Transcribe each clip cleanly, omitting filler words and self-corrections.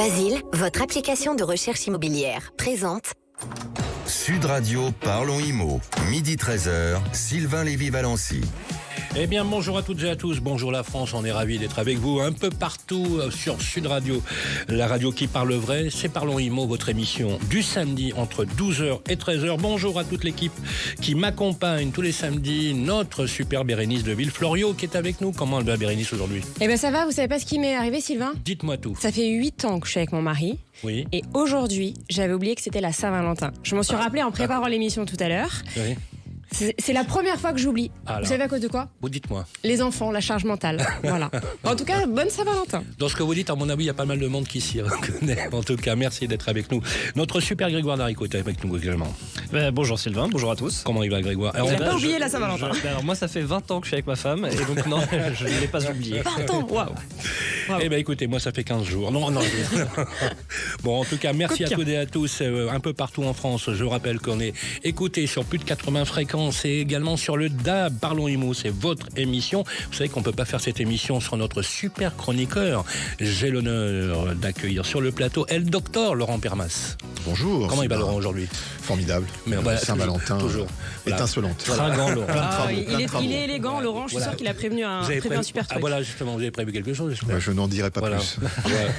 Basile, votre application de recherche immobilière, présente Sud Radio, parlons IMO. Midi 13h, Sylvain Lévy-Valency. Eh bien, bonjour à toutes et à tous, bonjour la France, on est ravis d'être avec vous un peu partout sur Sud Radio, la radio qui parle vrai, c'est Parlons IMO, votre émission du samedi entre 12h et 13h. Bonjour à toute l'équipe qui m'accompagne tous les samedis, notre super Bérénice de Villefloriot qui est avec nous. Comment elle va, Bérénice, aujourd'hui? Eh bien ça va, vous savez pas ce qui m'est arrivé, Sylvain? Dites-moi tout. Ça fait 8 ans que je suis avec mon mari. Oui. Et aujourd'hui, j'avais oublié que c'était la Saint-Valentin. Je m'en suis rappelé en préparant l'émission tout à l'heure. Oui. C'est la première fois que j'oublie. Alors, vous savez à cause de quoi? vous dites-moi. Les enfants, la charge mentale. Voilà. En tout cas, bonne Saint-Valentin. Dans ce que vous dites, à mon avis, il y a pas mal de monde qui s'y reconnaît. En tout cas, merci d'être avec nous. Notre super Grégoire Darico est avec nous également. Bonjour Sylvain, bonjour à tous. Comment il va, Grégoire? Il n'a pas oublié la Saint-Valentin. Alors moi ça fait 20 ans que je suis avec ma femme et donc non, je ne l'ai pas oublié. 20 ans, waouh. Eh bien écoutez, moi ça fait 15 jours. Non. Bon, en tout cas, merci à toutes et à tous, un peu partout en France. Je rappelle qu'on est écouté sur plus de 80 fréquences et également sur le DAB. Parlons IMO, c'est votre émission. Vous savez qu'on ne peut pas faire cette émission sans notre super chroniqueur. J'ai l'honneur d'accueillir sur le plateau El Docteur Laurent Permas. Bonjour. Comment il va, Sylvain. Laurent, aujourd'hui? Formidable. Mais voilà, Saint-Valentin. toujours. Étincelante. Tringant, Laurent. Il est élégant, Laurent. Je suis sûr qu'il a prévenu un super truc. Ah voilà, justement, vous avez prévu quelque chose, j'espère. Je n'en dirai pas plus.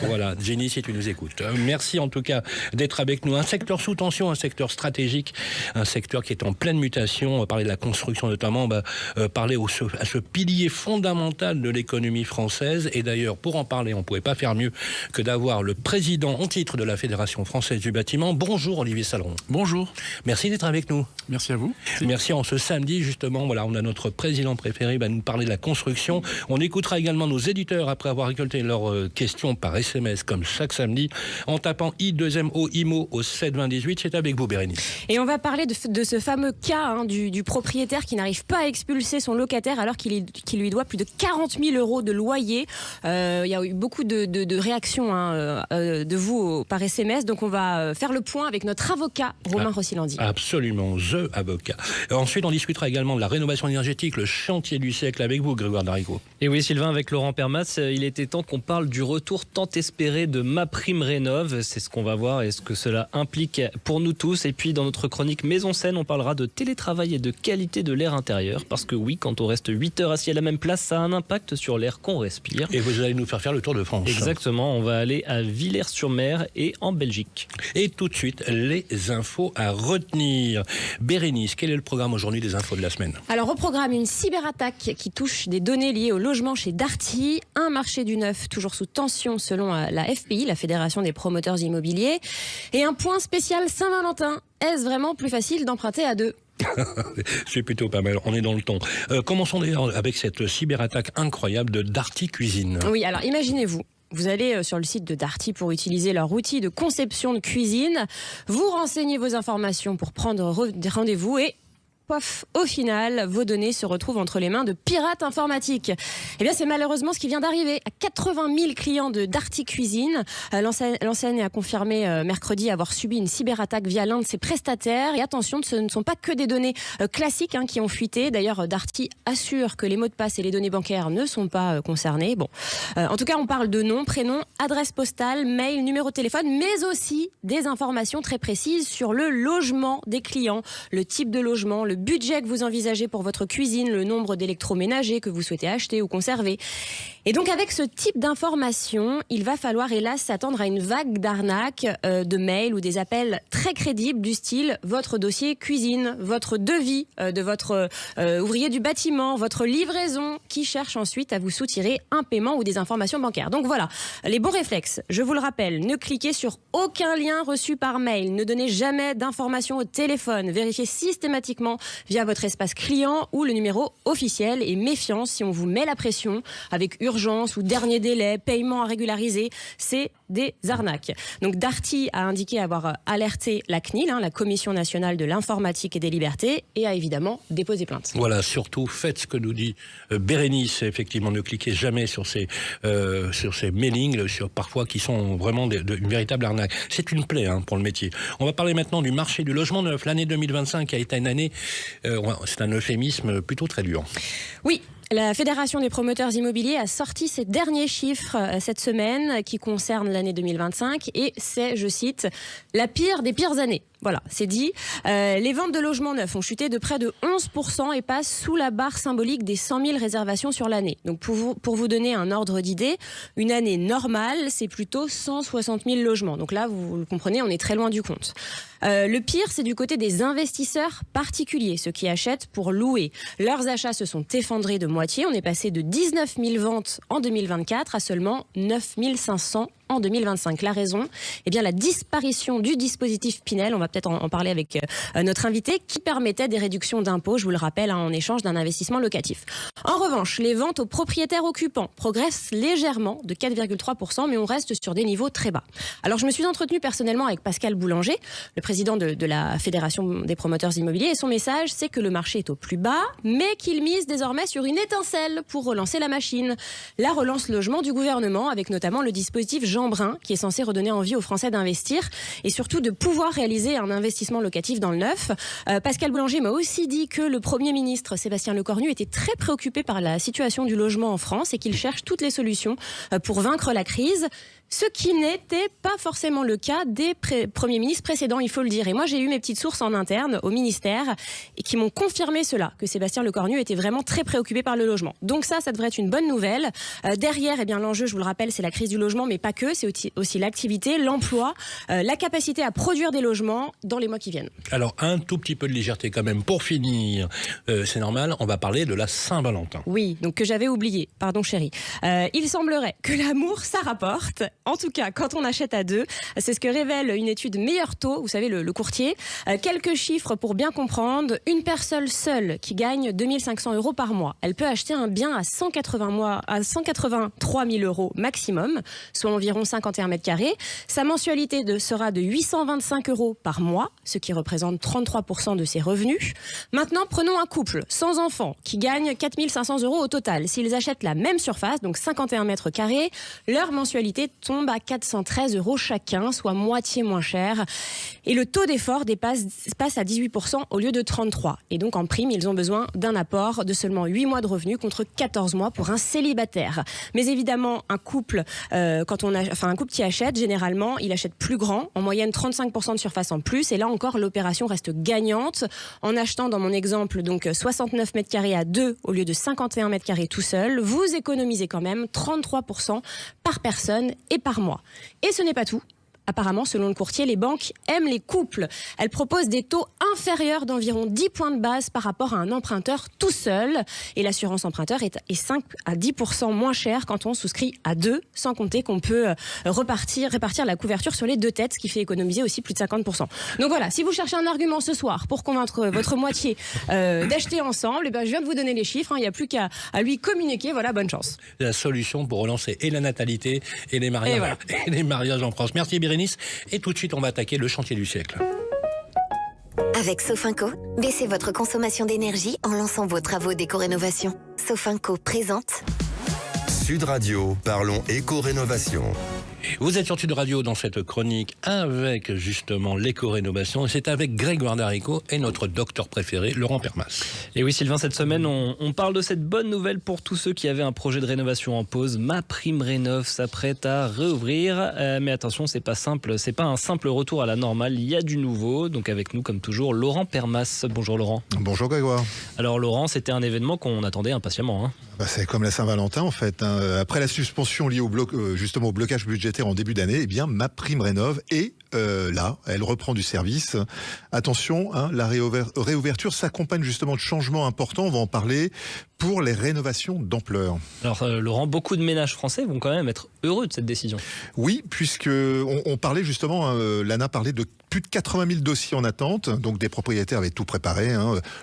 Voilà, Jenny, si tu nous écoutes. Merci en tout cas d'être avec nous. Un secteur sous tension, un secteur stratégique, un secteur qui est en pleine mutation. On va parler de la construction notamment, on va parler à ce pilier fondamental de l'économie française. Et d'ailleurs, pour en parler, on ne pouvait pas faire mieux que d'avoir le président en titre de la Fédération française du bâtiment. Bonjour Olivier Saleron. Bonjour. Merci d'être avec nous. Merci à vous. Merci. En ce samedi, justement, voilà, on a notre président préféré va nous parler de la construction. On écoutera également nos éditeurs après avoir récolté leurs questions par SMS, comme chaque samedi, en tapant I2MO IMO au 72018. C'est avec vous, Bérénice. Et on va parler de ce fameux cas du propriétaire qui n'arrive pas à expulser son locataire alors qu'il lui doit plus de 40 000 euros de loyer. Il y a eu beaucoup de réactions de vous par SMS. Donc on va faire le point avec notre avocat, Romain Rossilandi. Absolument, The Avocat. Ensuite, on discutera également de la rénovation énergétique, le chantier du siècle avec vous, Grégoire Darico. Et oui Sylvain, avec Laurent Permas, il était temps qu'on parle du retour tant espéré de MaPrimeRénov'. C'est ce qu'on va voir et ce que cela implique pour nous tous. Et puis dans notre chronique Maison Saine, on parlera de télétravail et de qualité de l'air intérieur. Parce que oui, quand on reste 8 heures assis à la même place, ça a un impact sur l'air qu'on respire. Et vous allez nous faire le tour de France. Exactement, on va aller à Villers-sur-Mer et en Belgique. Et tout de suite, les infos à retenir. Bérénice, quel est le programme aujourd'hui des infos de la semaine? Alors au programme, une cyberattaque qui touche des données liées au logement chez Darty, un marché du neuf toujours sous tension selon la FPI, la Fédération des promoteurs immobiliers, et un point spécial Saint-Valentin. Est-ce vraiment plus facile d'emprunter à deux? C'est plutôt pas mal, on est dans le ton. Commençons d'ailleurs avec cette cyberattaque incroyable de Darty Cuisine. Oui, alors imaginez-vous. Vous allez sur le site de Darty pour utiliser leur outil de conception de cuisine. Vous renseignez vos informations pour prendre rendez-vous et... pof, au final, vos données se retrouvent entre les mains de pirates informatiques. Eh bien, c'est malheureusement ce qui vient d'arriver à 80 000 clients de Darty Cuisine. L'enseigne a confirmé mercredi avoir subi une cyberattaque via l'un de ses prestataires. Et attention, ce ne sont pas que des données classiques qui ont fuité. D'ailleurs, Darty assure que les mots de passe et les données bancaires ne sont pas concernés. Bon, en tout cas, on parle de nom, prénom, adresse postale, mail, numéro de téléphone, mais aussi des informations très précises sur le logement des clients, le type de logement, le budget que vous envisagez pour votre cuisine, le nombre d'électroménagers que vous souhaitez acheter ou conserver. Et donc avec ce type d'informations, il va falloir hélas s'attendre à une vague d'arnaques, de mails ou des appels très crédibles du style votre dossier cuisine, votre devis de votre ouvrier du bâtiment, votre livraison, qui cherche ensuite à vous soutirer un paiement ou des informations bancaires. Donc voilà, les bons réflexes, je vous le rappelle, ne cliquez sur aucun lien reçu par mail, ne donnez jamais d'informations au téléphone, vérifiez systématiquement via votre espace client ou le numéro officiel, et méfiance si on vous met la pression avec urgence ou dernier délai, paiement à régulariser, c'est des arnaques. Donc Darty a indiqué avoir alerté la CNIL, la Commission nationale de l'informatique et des libertés, et a évidemment déposé plainte. Voilà, surtout faites ce que nous dit Bérénice, effectivement, ne cliquez jamais sur ces mailings, parfois qui sont vraiment une véritable arnaque. C'est une plaie pour le métier. On va parler maintenant du marché du logement neuf. L'année 2025 a été une année, c'est un euphémisme plutôt très dur. Oui. La Fédération des promoteurs immobiliers a sorti ses derniers chiffres cette semaine qui concernent l'année 2025 et c'est, je cite, la pire des pires années. Voilà, c'est dit. Les ventes de logements neufs ont chuté de près de 11% et passent sous la barre symbolique des 100 000 réservations sur l'année. Donc pour vous donner un ordre d'idée, une année normale, c'est plutôt 160 000 logements. Donc là, vous le comprenez, on est très loin du compte. Le pire, c'est du côté des investisseurs particuliers, ceux qui achètent pour louer. Leurs achats se sont effondrés de moitié. On est passé de 19 000 ventes en 2024 à seulement 9 500 en 2025. La raison, eh bien la disparition du dispositif Pinel, on va peut-être en parler avec notre invité, qui permettait des réductions d'impôts, je vous le rappelle, en échange d'un investissement locatif. En revanche, les ventes aux propriétaires occupants progressent légèrement de 4,3%, mais on reste sur des niveaux très bas. Alors je me suis entretenue personnellement avec Pascal Boulanger, le président de la Fédération des promoteurs immobiliers, et son message, c'est que le marché est au plus bas, mais qu'il mise désormais sur une étincelle pour relancer la machine. La relance logement du gouvernement, avec notamment le dispositif Jean Brun, qui est censé redonner envie aux Français d'investir et surtout de pouvoir réaliser un investissement locatif dans le neuf. Pascal Boulanger m'a aussi dit que le Premier ministre Sébastien Lecornu était très préoccupé par la situation du logement en France et qu'il cherche toutes les solutions pour vaincre la crise. Ce qui n'était pas forcément le cas des premiers ministres précédents, il faut le dire. Et moi, j'ai eu mes petites sources en interne au ministère et qui m'ont confirmé cela, que Sébastien Lecornu était vraiment très préoccupé par le logement. Donc ça devrait être une bonne nouvelle. Derrière, eh bien, l'enjeu, je vous le rappelle, c'est la crise du logement, mais pas que. C'est aussi l'activité, l'emploi, la capacité à produire des logements dans les mois qui viennent. Alors, un tout petit peu de légèreté quand même. Pour finir, c'est normal, on va parler de la Saint-Valentin. Oui, donc que j'avais oublié. Pardon, chérie. Il semblerait que l'amour, ça rapporte. En tout cas, quand on achète à deux, c'est ce que révèle une étude Meilleur Taux, vous savez, le courtier. Quelques chiffres pour bien comprendre. Une personne seule qui gagne 2 500 € par mois, elle peut acheter un bien à 183 000 € maximum, soit environ 51 mètres carrés. Sa mensualité sera de 825 € par mois, ce qui représente 33% de ses revenus. Maintenant, prenons un couple sans enfant qui gagne 4 500 € au total. S'ils achètent la même surface, donc 51 mètres carrés, leur mensualité tombe à 413 € chacun, soit moitié moins cher. Et le taux d'effort passe à 18% au lieu de 33%. Et donc en prime, ils ont besoin d'un apport de seulement 8 mois de revenus contre 14 mois pour un célibataire. Mais évidemment, un couple qui achète, généralement, il achète plus grand, en moyenne 35% de surface en plus. Et là encore, l'opération reste gagnante. En achetant, dans mon exemple, donc 69 mètres carrés à deux au lieu de 51 mètres carrés tout seul, vous économisez quand même 33% par personne et par mois. Et ce n'est pas tout. Apparemment, selon le courtier, les banques aiment les couples. Elles proposent des taux inférieurs d'environ 10 points de base par rapport à un emprunteur tout seul. Et l'assurance emprunteur est 5 à 10% moins chère quand on souscrit à deux, sans compter qu'on peut répartir la couverture sur les deux têtes, ce qui fait économiser aussi plus de 50%. Donc voilà, si vous cherchez un argument ce soir pour convaincre votre moitié d'acheter ensemble, je viens de vous donner les chiffres, il n'y a plus qu'à lui communiquer, voilà, bonne chance. La solution pour relancer et la natalité et les mariages, et les mariages en France. Merci Bérénice. Et tout de suite, on va attaquer le chantier du siècle. Avec Sofinco, baissez votre consommation d'énergie en lançant vos travaux d'éco-rénovation. Sofinco présente Sud Radio, parlons éco-rénovation. Vous êtes sur Sud Radio dans cette chronique avec justement l'éco-rénovation. Et c'est avec Grégoire Darico et notre docteur préféré, Laurent Permas. Et oui Sylvain, cette semaine on parle de cette bonne nouvelle pour tous ceux qui avaient un projet de rénovation en pause. MaPrimeRénov' s'apprête à réouvrir. Mais attention, c'est pas simple, c'est pas un simple retour à la normale. Il y a du nouveau. Donc avec nous comme toujours, Laurent Permas. Bonjour Laurent. Bonjour Grégoire. Alors Laurent, c'était un événement qu'on attendait impatiemment. C'est comme la Saint-Valentin en fait. Après la suspension liée justement au blocage budgétaire en début d'année, MaPrimeRénov' est là, elle reprend du service. Attention, la réouverture s'accompagne justement de changements importants, on va en parler, pour les rénovations d'ampleur. Alors Laurent, beaucoup de ménages français vont quand même être heureux de cette décision. Oui, puisque on parlait justement, l'ANA parlait de plus de 80 000 dossiers en attente, donc des propriétaires avaient tout préparé,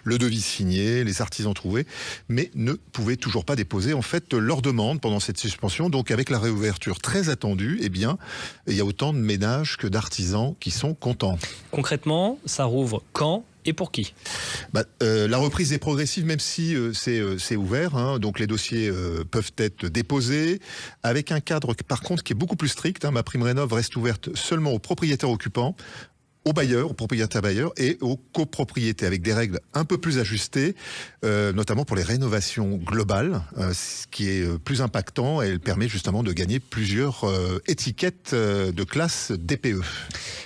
le devis signé, les artisans trouvés, mais ne pouvaient toujours pas déposer en fait leur demande pendant cette suspension. Donc avec la réouverture très attendue, il y a autant de ménages que d'artisans qui sont contents. Concrètement, ça rouvre quand et pour qui ? La reprise est progressive, même si c'est ouvert. Donc les dossiers peuvent être déposés avec un cadre par contre qui est beaucoup plus strict. MaPrimeRénov' reste ouverte seulement aux propriétaires occupants. aux bailleurs, aux propriétaires bailleurs et aux copropriétés avec des règles un peu plus ajustées, notamment pour les rénovations globales, ce qui est plus impactant et elle permet justement de gagner plusieurs étiquettes de classe DPE.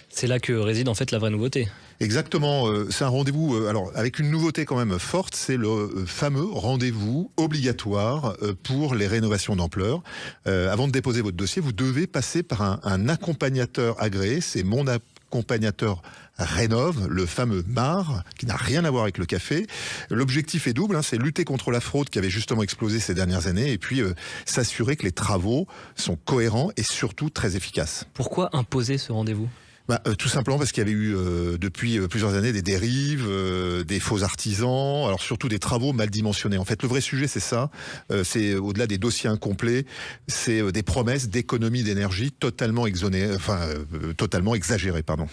C'est là que réside en fait la vraie nouveauté. Exactement, c'est un rendez-vous, alors avec une nouveauté quand même forte, c'est le fameux rendez-vous obligatoire pour les rénovations d'ampleur. Avant de déposer votre dossier, vous devez passer par un accompagnateur agréé, c'est mon accompagnateur Rénov, le fameux MAR, qui n'a rien à voir avec le café. L'objectif est double, c'est lutter contre la fraude qui avait justement explosé ces dernières années et puis s'assurer que les travaux sont cohérents et surtout très efficaces. Pourquoi imposer ce rendez-vous ? Tout simplement parce qu'il y avait eu depuis plusieurs années des dérives, des faux artisans, alors surtout des travaux mal dimensionnés. En fait, le vrai sujet, c'est ça. C'est au-delà des dossiers incomplets, c'est des promesses d'économie d'énergie totalement totalement exagérées, pardon.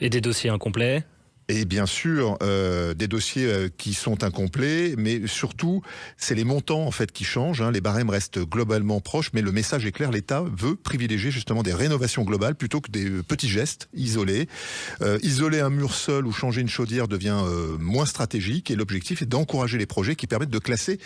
Et des dossiers incomplets ? Et bien sûr, des dossiers qui sont incomplets, mais surtout, c'est les montants en fait qui changent. Les barèmes restent globalement proches, mais le message est clair. L'État veut privilégier justement des rénovations globales plutôt que des petits gestes isolés. Isoler un mur seul ou changer une chaudière devient moins stratégique. Et l'objectif est d'encourager les projets qui permettent de passer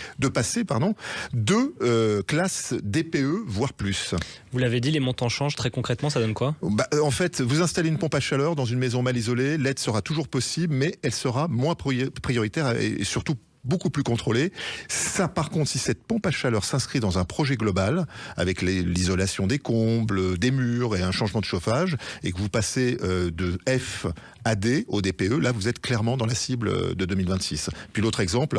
de classe DPE, voire plus. Vous l'avez dit, les montants changent. Très concrètement, ça donne quoi ? En fait, vous installez une pompe à chaleur dans une maison mal isolée, l'aide sera toujours possible, mais elle sera moins prioritaire et surtout beaucoup plus contrôlée. Ça, par contre, si cette pompe à chaleur s'inscrit dans un projet global, avec l'isolation des combles, des murs et un changement de chauffage, et que vous passez de F à D au DPE, là, vous êtes clairement dans la cible de 2026. Puis l'autre exemple,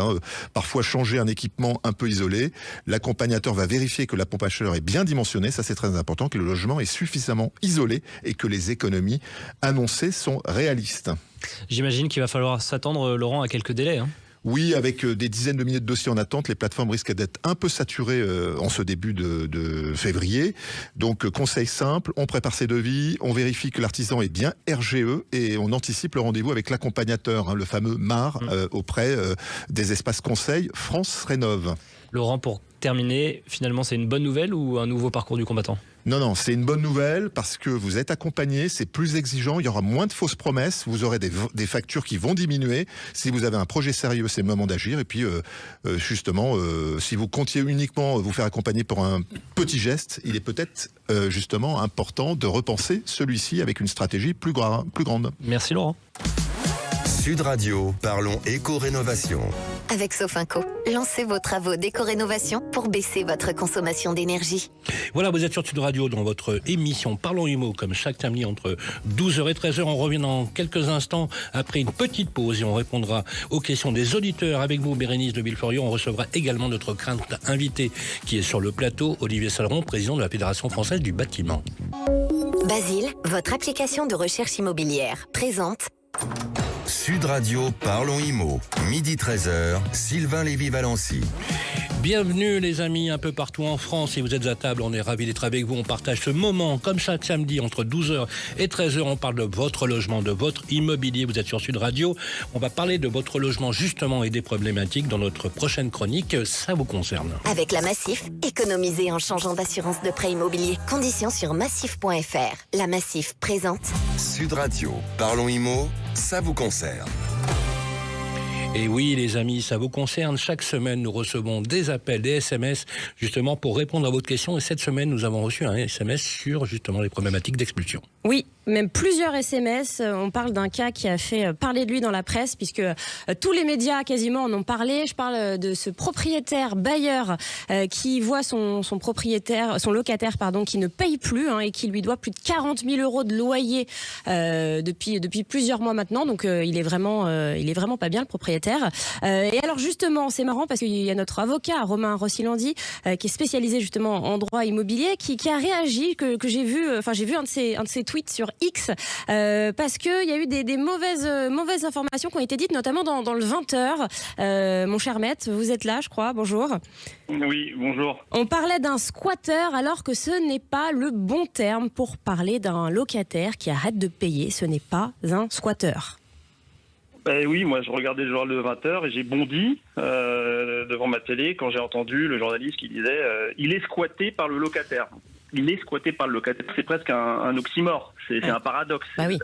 parfois changer un équipement un peu isolé, l'accompagnateur va vérifier que la pompe à chaleur est bien dimensionnée, ça c'est très important, que le logement est suffisamment isolé et que les économies annoncées sont réalistes. J'imagine qu'il va falloir s'attendre, Laurent, à quelques délais. Oui, avec des dizaines de milliers de dossiers en attente, les plateformes risquent d'être un peu saturées en ce début de février. Donc, conseil simple, on prépare ses devis, on vérifie que l'artisan est bien RGE et on anticipe le rendez-vous avec l'accompagnateur, le fameux MAR, auprès des espaces conseils France Rénov. Laurent, pour terminer, finalement, c'est une bonne nouvelle ou un nouveau parcours du combattant ? Non, c'est une bonne nouvelle parce que vous êtes accompagné, c'est plus exigeant, il y aura moins de fausses promesses, vous aurez des factures qui vont diminuer. Si vous avez un projet sérieux, c'est le moment d'agir. Et puis, justement, si vous comptiez uniquement vous faire accompagner pour un petit geste, il est peut-être justement important de repenser celui-ci avec une stratégie plus grande. Merci Laurent. Sud Radio, parlons éco-rénovation. Avec Sofinco, lancez vos travaux d'éco-rénovation pour baisser votre consommation d'énergie. Voilà, vous êtes sur Sud Radio dans votre émission Parlons Immo, comme chaque samedi entre 12h et 13h. On revient dans quelques instants après une petite pause et on répondra aux questions des auditeurs avec vous, Bérénice de Villefloriot. On recevra également notre crainte invité qui est sur le plateau, Olivier Saleron, président de la Fédération française du bâtiment. Basile, votre application de recherche immobilière, présente Sud Radio, parlons Immo. Midi 13h, Sylvain Lévy-Valency. Bienvenue les amis un peu partout en France. Si vous êtes à table, on est ravis d'être avec vous. On partage ce moment comme chaque samedi entre 12h et 13h. On parle de votre logement, de votre immobilier. Vous êtes sur Sud Radio. On va parler de votre logement justement et des problématiques dans notre prochaine chronique. Ça vous concerne. avec la Massif, économisez en changeant d'assurance de prêt immobilier. Conditions sur massif.fr. La Massif présente Sud Radio, parlons Immo, ça vous concerne. Et oui, les amis, ça vous concerne. Chaque semaine, nous recevons des appels, des SMS, justement, pour répondre à votre question. Et cette semaine, nous avons reçu un SMS sur, justement, les problématiques d'expulsion. Oui, même plusieurs SMS. On parle d'un cas qui a fait parler de lui dans la presse, puisque tous les médias quasiment en ont parlé. Je parle de ce propriétaire bailleur qui voit son locataire, qui ne paye plus et qui lui doit plus de 40 000 euros de loyer depuis plusieurs mois maintenant. Donc il est vraiment pas bien, le propriétaire. Et alors justement, c'est marrant parce qu'il y a notre avocat Romain Rossilandi qui est spécialisé justement en droit immobilier qui a réagi, que j'ai vu un de ses tweets sur X parce qu'il y a eu des mauvaises informations qui ont été dites notamment dans le 20h. Mon cher maître, vous êtes là je crois, bonjour. Oui, bonjour. On parlait d'un squatteur alors que ce n'est pas le bon terme pour parler d'un locataire qui arrête de payer, ce n'est pas un squatteur. Oui, moi je regardais le journal de 20h et j'ai bondi devant ma télé quand j'ai entendu le journaliste qui disait il est squatté par le locataire. il est squatté par le locataire. C'est presque un oxymore, c'est un paradoxe. Bah oui.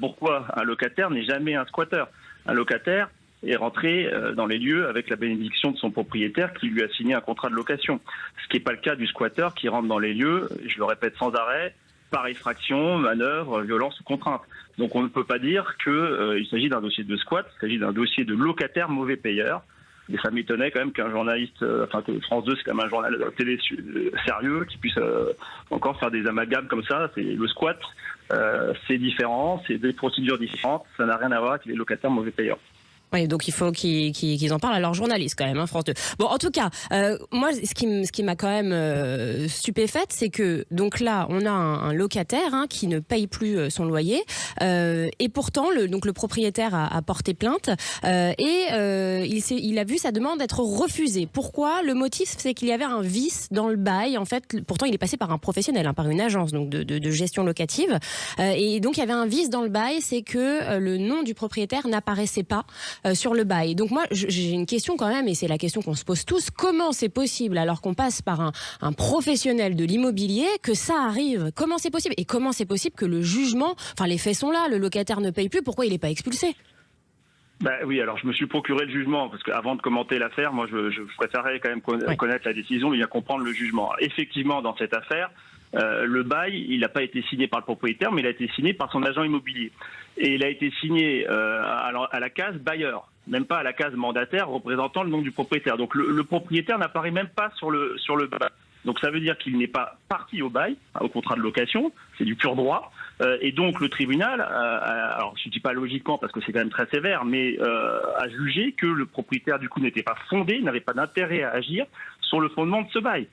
Pourquoi un locataire n'est jamais un squatteur? Un locataire est rentré dans les lieux avec la bénédiction de son propriétaire qui lui a signé un contrat de location. Ce qui n'est pas le cas du squatteur qui rentre dans les lieux, je le répète sans arrêt, par effraction, manœuvre, violence ou contrainte. Donc on ne peut pas dire qu'il s'agit d'un dossier de squat, il s'agit d'un dossier de locataire mauvais payeur. Et ça m'étonnait quand même qu'un journaliste, que France 2, c'est quand même un journal télé sérieux, qui puisse encore faire des amalgames comme ça. C'est le squat, c'est différent, c'est des procédures différentes, ça n'a rien à voir avec les locataires mauvais payeurs. Oui, donc il faut qu'ils en parlent à leurs journalistes quand même, hein, France 2. Bon, en tout cas, moi, ce qui m'a quand même stupéfaite, c'est que donc là, on a un locataire qui ne paye plus son loyer, et pourtant, le propriétaire a porté plainte et il a vu sa demande être refusée. Pourquoi? Le motif, c'est qu'il y avait un vice dans le bail. En fait, pourtant, il est passé par un professionnel, par une agence donc de gestion locative, et donc il y avait un vice dans le bail, c'est que le nom du propriétaire n'apparaissait pas sur le bail. Donc moi, j'ai une question quand même, et c'est la question qu'on se pose tous. Comment c'est possible, alors qu'on passe par un professionnel de l'immobilier, que ça arrive? Comment c'est possible? Et comment c'est possible que le jugement, les faits sont là, le locataire ne paye plus, pourquoi il n'est pas expulsé? Oui, alors je me suis procuré le jugement, parce qu'avant de commenter l'affaire, moi je préférerais quand même connaître la décision et bien comprendre le jugement. Effectivement, dans cette affaire, le bail, il n'a pas été signé par le propriétaire, mais il a été signé par son agent immobilier. Et il a été signé à la case bailleur, même pas à la case mandataire représentant le nom du propriétaire. Donc le propriétaire n'apparaît même pas sur le bail. Donc ça veut dire qu'il n'est pas parti au bail, au contrat de location, c'est du pur droit. Et donc le tribunal, alors je ne dis pas logiquement parce que c'est quand même très sévère, mais a jugé que le propriétaire du coup n'était pas fondé, n'avait pas d'intérêt à agir sur le fondement de ce bail.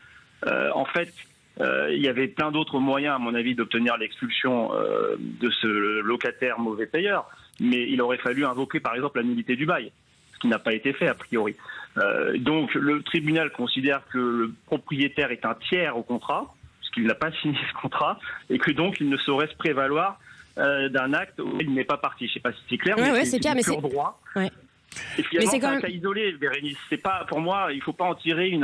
En fait, il y avait plein d'autres moyens, à mon avis, d'obtenir l'expulsion de ce locataire mauvais payeur, mais il aurait fallu invoquer par exemple la nullité du bail, ce qui n'a pas été fait a priori. Donc le tribunal considère que le propriétaire est un tiers au contrat, puisqu'il n'a pas signé ce contrat, et que donc il ne saurait se prévaloir d'un acte où il n'est pas parti. Je ne sais pas si c'est clair, mais c'est clair, pur droit. Ouais. Et finalement, c'est un cas isolé, Bérénice. C'est pas, pour moi, il ne faut pas en tirer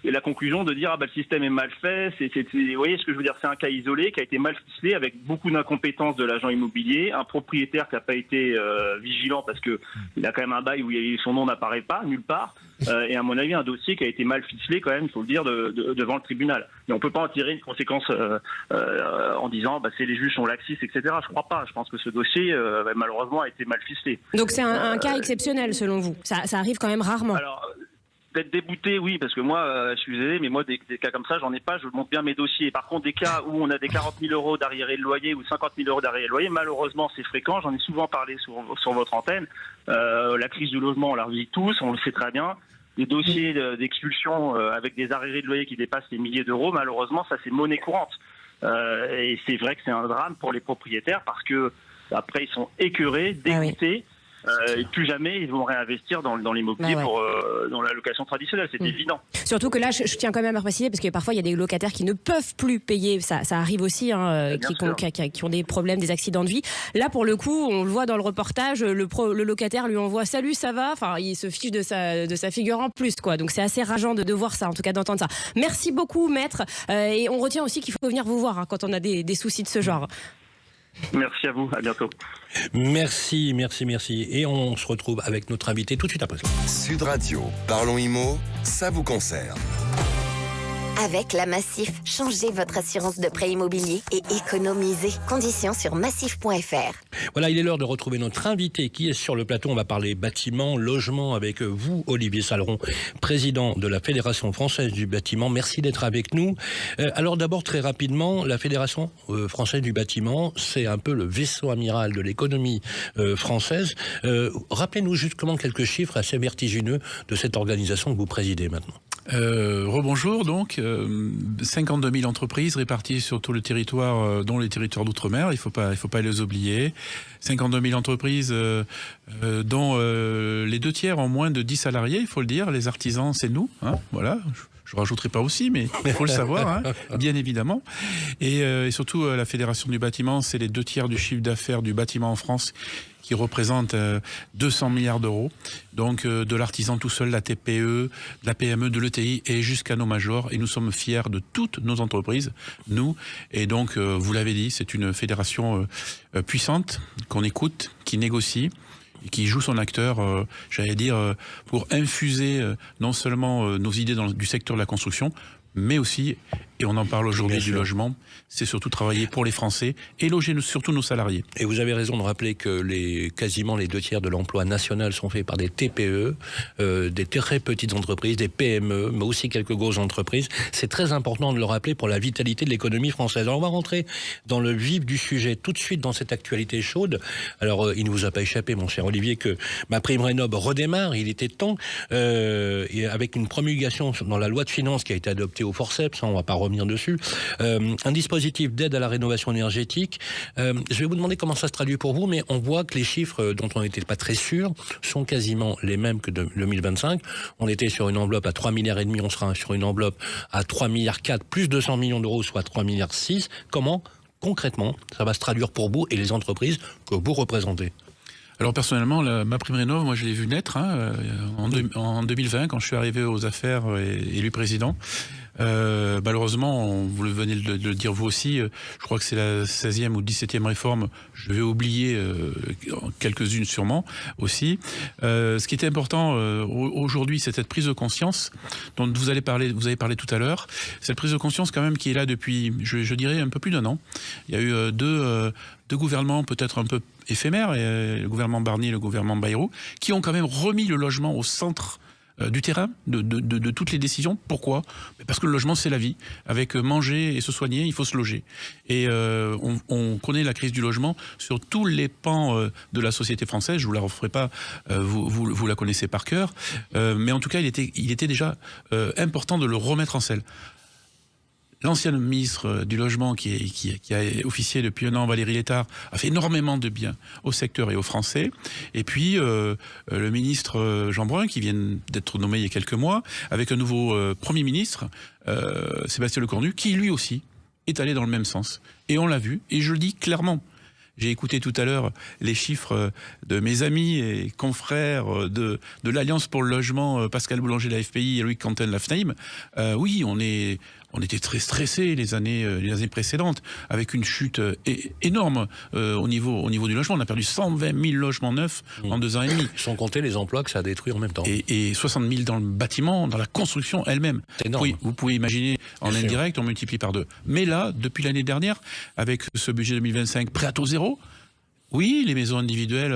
la conclusion de dire le système est mal fait. Vous voyez ce que je veux dire? C'est un cas isolé qui a été mal ficelé avec beaucoup d'incompétence de l'agent immobilier, un propriétaire qui n'a pas été vigilant parce que il a quand même un bail où son nom n'apparaît pas nulle part, et à mon avis un dossier qui a été mal ficelé quand même, il faut le dire, devant le tribunal. Mais on peut pas en tirer une conséquence en disant les juges sont laxistes, etc. Je crois pas. Je pense que ce dossier malheureusement a été mal ficelé. Donc c'est un cas exceptionnel selon vous? Ça arrive quand même rarement? Alors, d'être débouté, oui, parce que moi, je suis désolé, mais moi, des cas comme ça, j'en ai pas, je monte bien mes dossiers. Par contre, des cas où on a des 40 000 euros d'arriéré de loyer ou 50 000 euros d'arriéré de loyer, malheureusement, c'est fréquent, j'en ai souvent parlé sur votre antenne. La crise du logement, on la vit tous, on le sait très bien. Des dossiers d'expulsion avec des arriérés de loyer qui dépassent les milliers d'euros, malheureusement, ça, c'est monnaie courante. Et c'est vrai que c'est un drame pour les propriétaires parce que après, ils sont écœurés, dégoûtés. Et plus jamais ils vont réinvestir dans l'immobilier dans la location traditionnelle, c'est évident. Surtout que là, je tiens quand même à préciser, parce que parfois il y a des locataires qui ne peuvent plus payer, ça arrive aussi, qui ont des problèmes, des accidents de vie. Là, pour le coup, on le voit dans le reportage, le locataire lui envoie « Salut, ça va ?» Enfin, il se fiche de sa figure en plus, quoi. Donc c'est assez rageant de voir ça, en tout cas d'entendre ça. Merci beaucoup, maître. Et on retient aussi qu'il faut venir vous voir quand on a des soucis de ce genre. Merci à vous, à bientôt. Merci. Et on se retrouve avec notre invité tout de suite après. Sud Radio, Parlons Immo, ça vous concerne. Avec la Massif, changez votre assurance de prêt immobilier et économisez. Conditions sur massif.fr. Voilà, il est l'heure de retrouver notre invité qui est sur le plateau. On va parler bâtiment, logement avec vous, Olivier Saleron, président de la Fédération française du bâtiment. Merci d'être avec nous. Alors d'abord, très rapidement, la Fédération française du bâtiment, c'est un peu le vaisseau amiral de l'économie française. Rappelez-nous justement quelques chiffres assez vertigineux de cette organisation que vous présidez maintenant. Rebonjour, donc 52 000 entreprises réparties sur tout le territoire, dont les territoires d'outre-mer, il faut pas les oublier. 52 000 entreprises dont les 2 tiers ont moins de 10 salariés, il faut le dire. Les artisans, c'est nous, voilà. Je rajouterai pas aussi, mais il faut le savoir, hein, bien évidemment. Et surtout, la Fédération du bâtiment, c'est les 2/3 du chiffre d'affaires du bâtiment en France qui représente 200 milliards d'euros. Donc de l'artisan tout seul, la TPE, de la PME, de l'ETI et jusqu'à nos majors. Et nous sommes fiers de toutes nos entreprises, nous. Et donc, vous l'avez dit, c'est une fédération puissante, qu'on écoute, qui négocie, et qui joue son acteur, j'allais dire, pour infuser non seulement nos idées du secteur de la construction, mais aussi, et on en parle aujourd'hui du logement, c'est surtout travailler pour les Français et loger surtout nos salariés. Et vous avez raison de rappeler que quasiment les 2/3 de l'emploi national sont faits par des TPE, des très petites entreprises, des PME, mais aussi quelques grosses entreprises. C'est très important de le rappeler pour la vitalité de l'économie française. Alors on va rentrer dans le vif du sujet tout de suite dans cette actualité chaude. Alors il ne vous a pas échappé, mon cher Olivier, que MaPrimeRénov' redémarre. Il était temps, et avec une promulgation dans la loi de finances qui a été adoptée au forceps, on ne va pas revenir dessus, un dispositif d'aide à la rénovation énergétique. Je vais vous demander comment ça se traduit pour vous, mais on voit que les chiffres dont on n'était pas très sûr sont quasiment les mêmes que de 2025. On était sur une enveloppe à 3,5 milliards, on sera sur une enveloppe à 3,4 milliards, plus 200 millions d'euros, soit 3,6 milliards. Comment, concrètement, ça va se traduire pour vous et les entreprises que vous représentez? Alors personnellement, MaPrimeRénov', moi je l'ai vu naître en 2020 quand je suis arrivé aux affaires et élu président. Malheureusement, vous venez de le dire vous aussi, je crois que c'est la 16e ou 17e réforme, je vais oublier quelques-unes sûrement aussi. Ce qui était important aujourd'hui, c'est cette prise de conscience dont vous avez parlé tout à l'heure, cette prise de conscience quand même qui est là depuis, je dirais, un peu plus d'1 an. Il y a eu deux gouvernements peut-être un peu éphémères, le gouvernement Barnier et le gouvernement Bayrou, qui ont quand même remis le logement au centre du terrain, de toutes les décisions. Pourquoi ? Parce que le logement, c'est la vie. Avec manger et se soigner, il faut se loger. Et on connaît la crise du logement sur tous les pans de la société française. Je ne vous la referai pas, vous la connaissez par cœur. Mais en tout cas, il était déjà important de le remettre en selle. L'ancienne ministre du Logement qui a officié depuis 1 an, Valérie Létard, a fait énormément de bien au secteur et aux Français. Et puis, le ministre Jean Brun, qui vient d'être nommé il y a quelques mois, avec un nouveau Premier ministre, Sébastien Lecornu, qui lui aussi est allé dans le même sens. Et on l'a vu, et je le dis clairement. J'ai écouté tout à l'heure les chiffres de mes amis et confrères de l'Alliance pour le logement, Pascal Boulanger de la FPI et Loïc Quentin de la FNAIM. Oui, on était très stressés les années précédentes, avec une chute énorme au niveau du logement. On a perdu 120 000 logements neufs en 2 ans et demi. Sans compter les emplois que ça a détruit en même temps. Et 60 000 dans le bâtiment, dans la construction elle-même. C'est énorme. Oui, vous pouvez imaginer, en indirect, on multiplie par 2. Mais là, depuis l'année dernière, avec ce budget 2025 prêt à taux zéro, oui, les maisons individuelles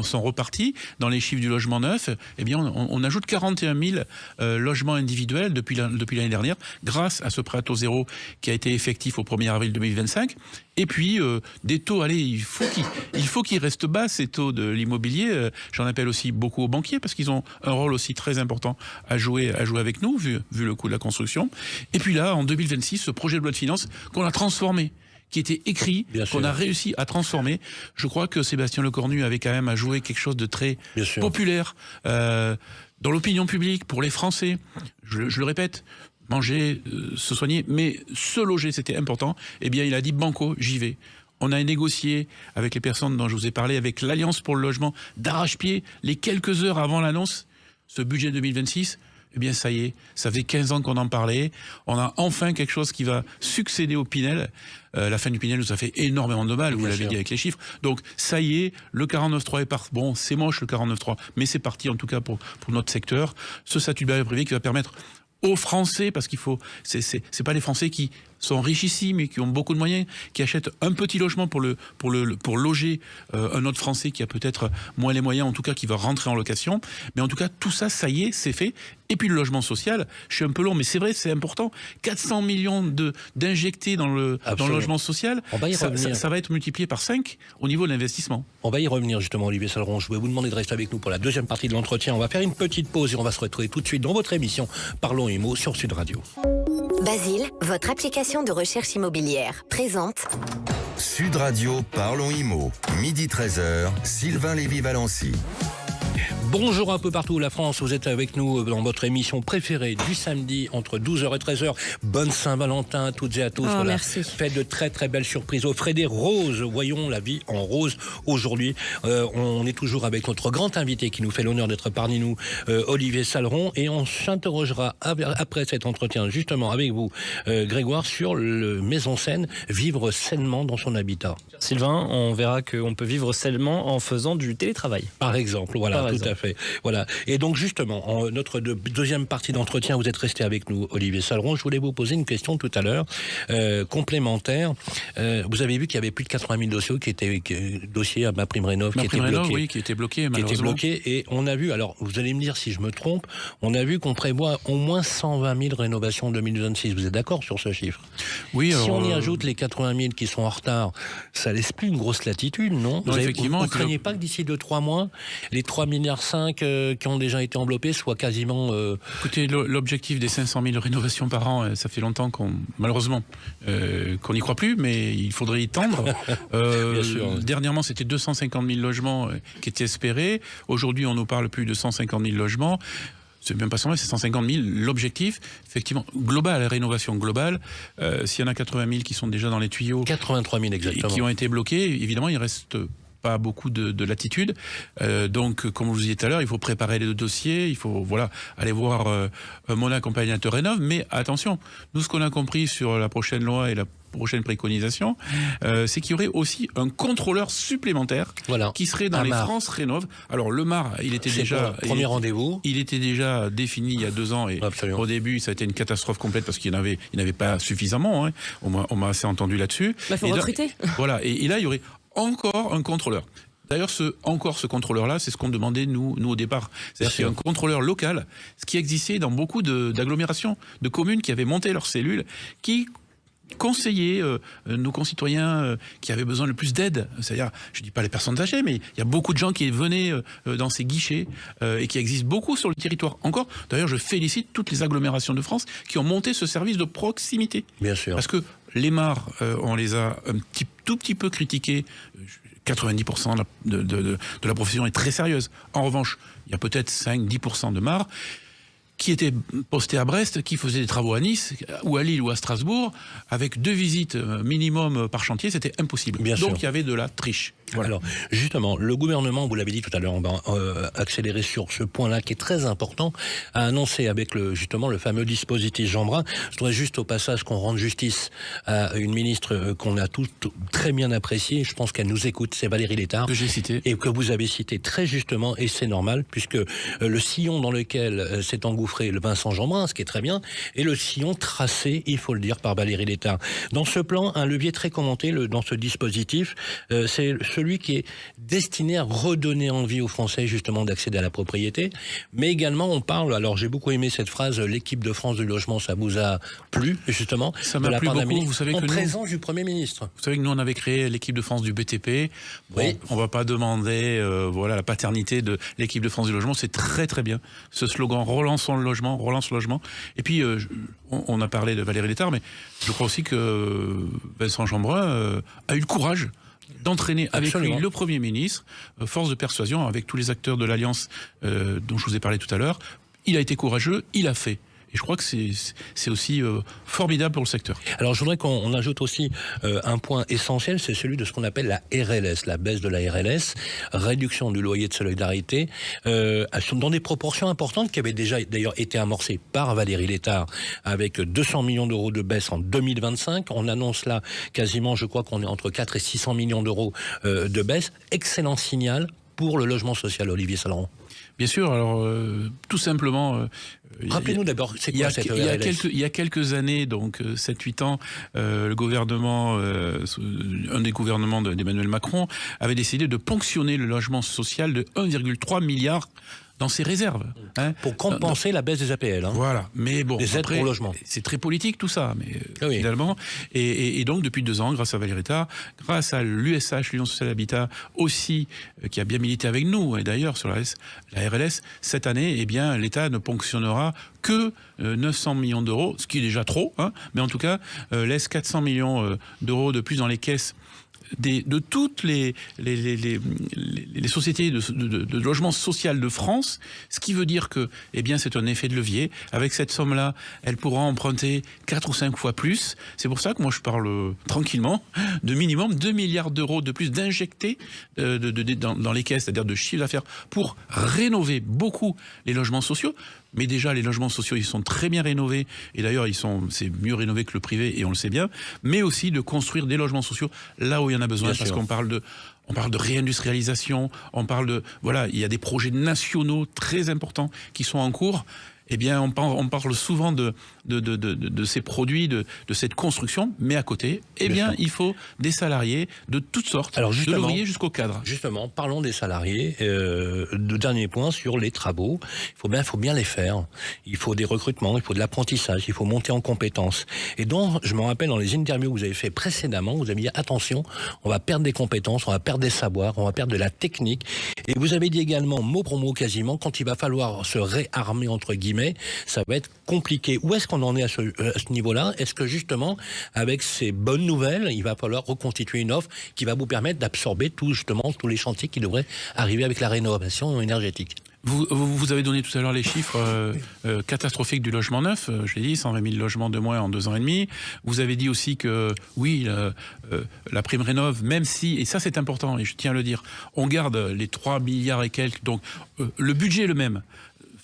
sont reparties. Dans les chiffres du logement neuf, eh bien, on ajoute 41 000 logements individuels depuis l'année dernière, grâce à ce prêt à taux zéro qui a été effectif au 1er avril 2025. Et puis, des taux, il faut qu'ils restent bas, ces taux de l'immobilier. J'en appelle aussi beaucoup aux banquiers, parce qu'ils ont un rôle aussi très important à jouer avec nous, vu le coût de la construction. Et puis là, en 2026, ce projet de loi de finances qu'on a transformé, qui était écrit, qu'on a réussi à transformer. Je crois que Sébastien Lecornu avait quand même à jouer quelque chose de très populaire dans l'opinion publique, pour les Français. Je le répète, manger, se soigner, mais se loger, c'était important. Eh bien, il a dit banco, j'y vais. On a négocié avec les personnes dont je vous ai parlé, avec l'Alliance pour le logement, d'arrache-pied, les quelques heures avant l'annonce, ce budget 2026. Eh bien, ça y est, ça fait 15 ans qu'on en parlait. On a enfin quelque chose qui va succéder au Pinel. La fin du Pinel nous a fait énormément de mal, vous l'avez dit avec les chiffres. Donc, ça y est, le 49.3 est parti. Bon, c'est moche le 49.3, mais c'est parti en tout cas pour notre secteur. Ce statut de bailleur privé qui va permettre aux Français, parce qu'il faut, c'est pas les Français qui sont riches ici, mais qui ont beaucoup de moyens, qui achètent un petit logement pour loger un autre Français qui a peut-être moins les moyens, en tout cas qui va rentrer en location. Mais en tout cas, tout ça, ça y est, c'est fait. Et puis le logement social, je suis un peu long, mais c'est vrai, c'est important. 400 millions d'injectés dans le logement social, ça va être multiplié par 5 au niveau de l'investissement. On va y revenir justement, Olivier Saleron. Je vais vous demander de rester avec nous pour la deuxième partie de l'entretien. On va faire une petite pause et on va se retrouver tout de suite dans votre émission Parlons Immo sur Sud Radio. Basile, votre application de recherche immobilière, présente Sud Radio, Parlons Immo, midi 13h, Sylvain Lévy-Valency. Bonjour un peu partout la France, vous êtes avec nous dans votre émission préférée du samedi entre 12h et 13h. Bonne Saint-Valentin à toutes et à tous. Merci. Faites de très très belles surprises. Offrez des roses, voyons la vie en rose aujourd'hui. On est toujours avec notre grand invité qui nous fait l'honneur d'être parmi nous, Olivier Saleron, et on s'interrogera après cet entretien justement avec vous, Grégoire, sur le mise-en-scène Vivre sainement dans son habitat. Sylvain, on verra qu'on peut vivre sainement en faisant du télétravail. Par exemple, voilà, Par tout exemple. à fait. Voilà. Et donc justement, en notre deuxième partie d'entretien, vous êtes resté avec nous, Olivier Saleron. Je voulais vous poser une question tout à l'heure, complémentaire. Vous avez vu qu'il y avait plus de 80 000 dossiers dossiers à MaPrimeRénov' qui étaient bloqués. Oui, qui était bloqué, Qui étaient malheureusement. bloqués, et on a vu, alors vous allez me dire si je me trompe, on a vu qu'on prévoit au moins 120 000 rénovations en 2026. Vous êtes d'accord sur ce chiffre? Oui, Si alors, on y ajoute les 80 000 qui sont en retard, ça laisse plus une grosse latitude, non? Effectivement. Vous ne craignez pas que d'ici 2-3 mois, les 3,5 milliards qui ont déjà été enveloppés soient quasiment... Écoutez, l'objectif des 500 000 rénovations par an, ça fait longtemps malheureusement, qu'on n'y croit plus, mais il faudrait y tendre. Bien sûr. Dernièrement, c'était 250 000 logements qui étaient espérés. Aujourd'hui, on nous parle plus de 150 000 logements. C'est même pas 100 000, c'est 150 000. L'objectif, effectivement, global, la rénovation globale, s'il y en a 80 000 qui sont déjà dans les tuyaux, 83 000 exactement. et qui ont été bloqués, évidemment, il reste pas beaucoup de latitude. Donc, comme je vous disais tout à l'heure, il faut préparer les dossiers, il faut aller voir mon accompagnateur Rénov'. Mais attention, nous, ce qu'on a compris sur la prochaine loi et la prochaine préconisation, c'est qu'il y aurait aussi un contrôleur supplémentaire qui serait dans les France Rénov'. Alors, le MAR, il était déjà... Premier rendez-vous. Il était déjà défini il y a 2 ans, et Absolument. au début, ça a été une catastrophe complète parce qu'il n'y en avait pas suffisamment. Hein. On m'a assez entendu là-dessus. Il faut recruter. Voilà, et là, il y aurait encore un contrôleur. D'ailleurs, ce contrôleur-là, c'est ce qu'on demandait, nous au départ. C'est-à-dire qu'il y a un contrôleur local, ce qui existait dans beaucoup d'agglomérations, de communes qui avaient monté leurs cellules, qui conseiller nos concitoyens qui avaient besoin le plus d'aide. C'est-à-dire, je ne dis pas les personnes âgées, mais il y a beaucoup de gens qui venaient dans ces guichets et qui existent beaucoup sur le territoire. Encore, d'ailleurs, je félicite toutes les agglomérations de France qui ont monté ce service de proximité. Bien sûr. Parce que les MAR, on les a tout petit peu critiqués. 90% de la profession est très sérieuse. En revanche, il y a peut-être 5-10% de MAR qui étaient postés à Brest, qui faisaient des travaux à Nice, ou à Lille, ou à Strasbourg, avec 2 visites minimum par chantier, c'était impossible. Bien Donc sûr. il y avait de la triche. Voilà. Alors, justement, le gouvernement, vous l'avez dit tout à l'heure, on va accélérer sur ce point-là qui est très important, a annoncé avec le fameux dispositif Jean Brun. Je voudrais juste au passage qu'on rende justice à une ministre qu'on a tous très bien appréciée. Je pense qu'elle nous écoute, c'est Valérie Létard. Que j'ai cité. Et que vous avez cité très justement, et c'est normal, puisque le sillon dans lequel s'est engouffré le Vincent Jeanbrun, ce qui est très bien, et le sillon tracé, il faut le dire, par Valérie Létard. Dans ce plan, un levier très commenté dans ce dispositif, c'est celui qui est destiné à redonner envie aux Français justement d'accéder à la propriété, mais également on parle, alors j'ai beaucoup aimé cette phrase, l'équipe de France du logement, ça vous a plu justement? Ça m'a plu beaucoup, vous savez que en nous... présence du Premier ministre. Vous savez que nous, on avait créé l'équipe de France du BTP. Bon, Oui. on va pas demander la paternité de l'équipe de France du logement. C'est très très bien. Ce slogan, relançons le logement, relance le logement. Et puis, on a parlé de Valérie Létard, mais je crois aussi que Vincent Jeanbrun a eu le courage d'entraîner avec Absolument. lui le Premier ministre, force de persuasion, avec tous les acteurs de l'Alliance dont je vous ai parlé tout à l'heure. Il a été courageux, il a fait. Et je crois que c'est aussi formidable pour le secteur. Alors je voudrais qu'on ajoute aussi un point essentiel, c'est celui de ce qu'on appelle la RLS, la baisse de la RLS, réduction du loyer de solidarité, dans des proportions importantes qui avaient déjà d'ailleurs été amorcées par Valérie Létard avec 200 millions d'euros de baisse en 2025. On annonce là quasiment, je crois qu'on est entre 4 et 600 millions d'euros de baisse. Excellent signal pour le logement social, Olivier Saleron. Bien sûr, alors tout simplement... Rappelez-nous d'abord, c'est quoi cette RLS? Il y a quelques années, donc 7-8 ans, le gouvernement, un des gouvernements d'Emmanuel Macron, avait décidé de ponctionner le logement social de 1,3 milliard dans ses réserves. Hein, pour compenser la baisse des APL. Hein. Voilà, mais bon, des aides pour logement. C'est très politique tout ça, mais Oui. finalement. Et donc depuis 2 ans, grâce à Valérie Létard, grâce à l'USH, l'Union Sociale Habitat, aussi, qui a bien milité avec nous, et d'ailleurs sur la RLS, cette année, eh bien, l'État ne ponctionnera que 900 millions d'euros, ce qui est déjà trop, hein, mais en tout cas, laisse 400 millions d'euros de plus dans les caisses de toutes les sociétés de logement social de France, ce qui veut dire que, eh bien, c'est un effet de levier. Avec cette somme-là, elle pourra emprunter 4 ou 5 fois plus. C'est pour ça que moi, je parle tranquillement de minimum 2 milliards d'euros de plus d'injectés dans les caisses, c'est-à-dire de chiffre d'affaires, pour rénover beaucoup les logements sociaux. Mais déjà, les logements sociaux, ils sont très bien rénovés. Et d'ailleurs, c'est mieux rénové que le privé, et on le sait bien. Mais aussi de construire des logements sociaux là où il y en a besoin. Bien parce sûr. qu'on parle de réindustrialisation. Voilà, il y a des projets nationaux très importants qui sont en cours. Eh bien, on parle souvent de ces produits, de cette construction, mais à côté, il faut des salariés de toutes sortes, de l'ouvrier jusqu'au cadre. Justement, parlons des salariés. Le dernier point sur les travaux, il faut bien les faire. Il faut des recrutements, il faut de l'apprentissage, il faut monter en compétences. Et donc, je me rappelle dans les interviews que vous avez fait précédemment, vous avez dit attention, on va perdre des compétences, on va perdre des savoirs, on va perdre de la technique. Et vous avez dit également, mot pour mot quasiment, quand il va falloir se réarmer entre guillemets, ça va être compliqué. Où est-ce qu'on en est à ce niveau-là? Est-ce que justement, avec ces bonnes nouvelles, il va falloir reconstituer une offre qui va vous permettre d'absorber tous les chantiers qui devraient arriver avec la rénovation énergétique? Vous avez donné tout à l'heure les chiffres catastrophiques du logement neuf. Je l'ai dit, 120 000 logements de moins en 2 ans et demi. Vous avez dit aussi que, oui, la prime rénov', même si, et ça c'est important, et je tiens à le dire, on garde les 3 milliards et quelques, donc le budget est le même.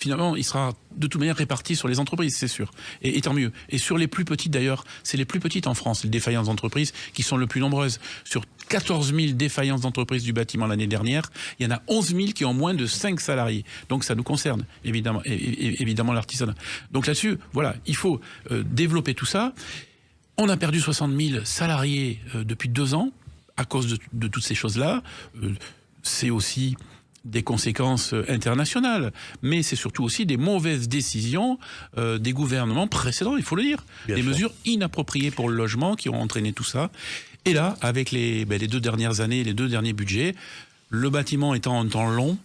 Finalement, il sera de toute manière réparti sur les entreprises, c'est sûr. Et tant mieux. Et sur les plus petites, d'ailleurs, c'est les plus petites en France, les défaillances d'entreprises, qui sont le plus nombreuses. Sur 14 000 défaillances d'entreprises du bâtiment l'année dernière, il y en a 11 000 qui ont moins de 5 salariés. Donc ça nous concerne, évidemment l'artisanat. Donc là-dessus, voilà, il faut développer tout ça. On a perdu 60 000 salariés depuis 2 ans à cause de toutes ces choses-là. C'est aussi des conséquences internationales, mais c'est surtout aussi des mauvaises décisions des gouvernements précédents, il faut le dire. Des mesures inappropriées pour le logement qui ont entraîné tout ça. Et là, avec les 2 dernières années, les 2 derniers budgets, le bâtiment étant en temps long,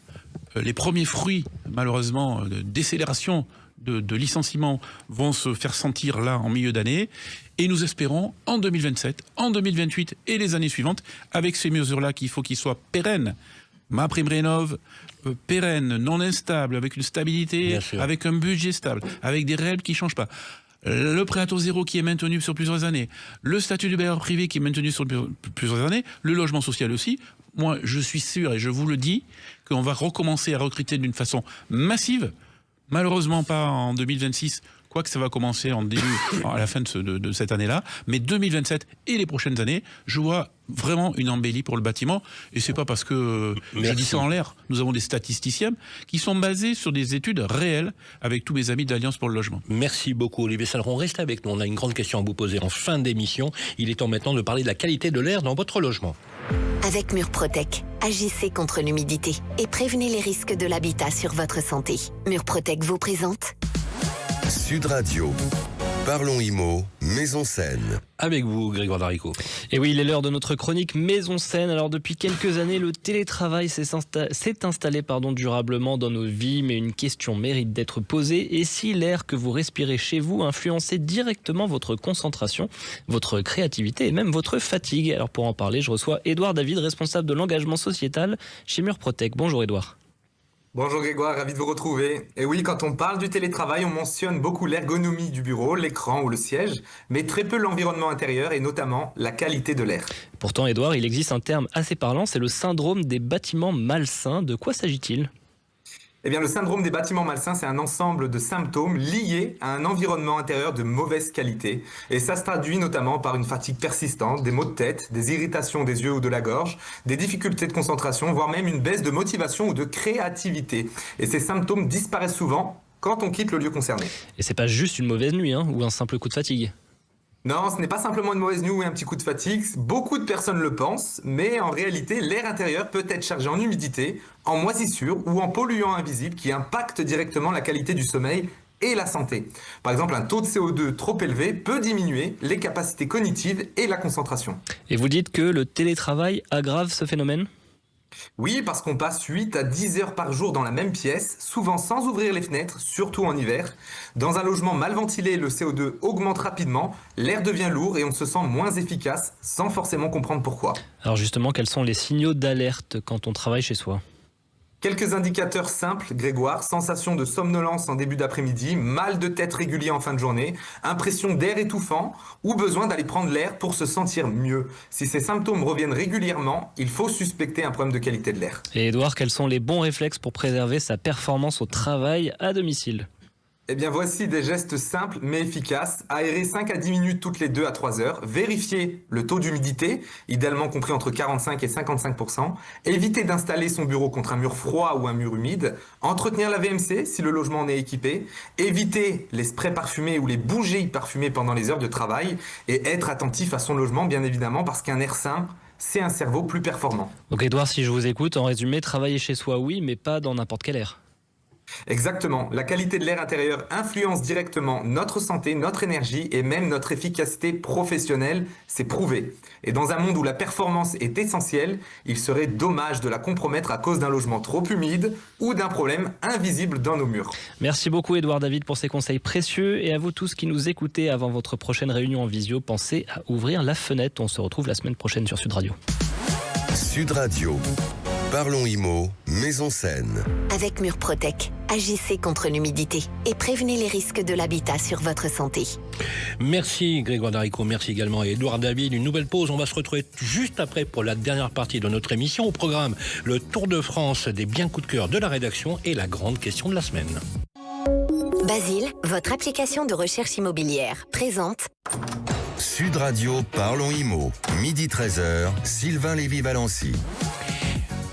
les premiers fruits, malheureusement, de décélération de licenciements vont se faire sentir là en milieu d'année. Et nous espérons en 2027, en 2028 et les années suivantes, avec ces mesures-là qu'il faut qu'ils soient pérennes, Ma prime rénov', pérenne, non instable, avec une stabilité, avec un budget stable, avec des règles qui ne changent pas. Le prêt à taux zéro qui est maintenu sur plusieurs années, le statut du bailleur privé qui est maintenu sur plusieurs années, le logement social aussi. Moi, je suis sûr et je vous le dis qu'on va recommencer à recruter d'une façon massive. Malheureusement pas en 2026, quoique ça va commencer à la fin de cette année-là, mais 2027 et les prochaines années, je vois vraiment une embellie pour le bâtiment. Et c'est pas parce que je dis ça en l'air. Nous avons des statisticiens qui sont basés sur des études réelles avec tous mes amis de l'Alliance pour le logement. Merci beaucoup Olivier Saleron. Restez avec nous. On a une grande question à vous poser en fin d'émission. Il est temps maintenant de parler de la qualité de l'air dans votre logement. Avec Murprotec, agissez contre l'humidité et prévenez les risques de l'habitat sur votre santé. Murprotec vous présente Sud Radio. Parlons Immo, Maison Saine. Avec vous, Grégoire Darico. Et oui, il est l'heure de notre chronique Maison Saine. Alors, depuis quelques années, le télétravail s'est installé durablement dans nos vies, mais une question mérite d'être posée. Et si l'air que vous respirez chez vous influençait directement votre concentration, votre créativité et même votre fatigue? Alors, pour en parler, je reçois Édouard David, responsable de l'engagement sociétal chez Murprotec. Bonjour Édouard. Bonjour Grégoire, ravi de vous retrouver. Et oui, quand on parle du télétravail, on mentionne beaucoup l'ergonomie du bureau, l'écran ou le siège, mais très peu l'environnement intérieur et notamment la qualité de l'air. Pourtant Édouard, il existe un terme assez parlant, c'est le syndrome des bâtiments malsains. De quoi s'agit-il ? Eh bien, le syndrome des bâtiments malsains, c'est un ensemble de symptômes liés à un environnement intérieur de mauvaise qualité. Et ça se traduit notamment par une fatigue persistante, des maux de tête, des irritations des yeux ou de la gorge, des difficultés de concentration, voire même une baisse de motivation ou de créativité. Et ces symptômes disparaissent souvent quand on quitte le lieu concerné. Et c'est pas juste une mauvaise nuit, ou un simple coup de fatigue. Non, ce n'est pas simplement une mauvaise nuit ou un petit coup de fatigue. Beaucoup de personnes le pensent, mais en réalité, l'air intérieur peut être chargé en humidité, en moisissure ou en polluants invisibles qui impactent directement la qualité du sommeil et la santé. Par exemple, un taux de CO2 trop élevé peut diminuer les capacités cognitives et la concentration. Et vous dites que le télétravail aggrave ce phénomène ? Oui, parce qu'on passe 8 à 10 heures par jour dans la même pièce, souvent sans ouvrir les fenêtres, surtout en hiver. Dans un logement mal ventilé, le CO2 augmente rapidement, l'air devient lourd et on se sent moins efficace, sans forcément comprendre pourquoi. Alors justement, quels sont les signaux d'alerte quand on travaille chez soi ? Quelques indicateurs simples, Grégoire: sensation de somnolence en début d'après-midi, mal de tête régulier en fin de journée, impression d'air étouffant ou besoin d'aller prendre l'air pour se sentir mieux. Si ces symptômes reviennent régulièrement, il faut suspecter un problème de qualité de l'air. Et Edouard, quels sont les bons réflexes pour préserver sa performance au travail à domicile ? Eh bien, voici des gestes simples mais efficaces. Aérer 5 à 10 minutes toutes les 2 à 3 heures. Vérifier le taux d'humidité, idéalement compris entre 45 et 55%. Éviter d'installer son bureau contre un mur froid ou un mur humide. Entretenir la VMC si le logement en est équipé. Éviter les sprays parfumés ou les bougies parfumées pendant les heures de travail. Et être attentif à son logement, bien évidemment, parce qu'un air sain, c'est un cerveau plus performant. Donc Edouard, si je vous écoute, en résumé, travailler chez soi, oui, mais pas dans n'importe quel air. Exactement. La qualité de l'air intérieur influence directement notre santé, notre énergie et même notre efficacité professionnelle, c'est prouvé. Et dans un monde où la performance est essentielle, il serait dommage de la compromettre à cause d'un logement trop humide ou d'un problème invisible dans nos murs. Merci beaucoup Edouard David pour ces conseils précieux, et à vous tous qui nous écoutez, avant votre prochaine réunion en visio, pensez à ouvrir la fenêtre. On se retrouve la semaine prochaine sur Sud Radio. Sud Radio. Parlons IMO, Maison Saine. Avec Murprotec, agissez contre l'humidité et prévenez les risques de l'habitat sur votre santé. Merci Grégoire Darico, merci également à Edouard David. Une nouvelle pause, on va se retrouver juste après pour la dernière partie de notre émission. Au programme, le Tour de France des biens coups de cœur de la rédaction et la grande question de la semaine. Basile, votre application de recherche immobilière, présente Sud Radio, Parlons IMO, midi 13h, Sylvain Lévy-Valency.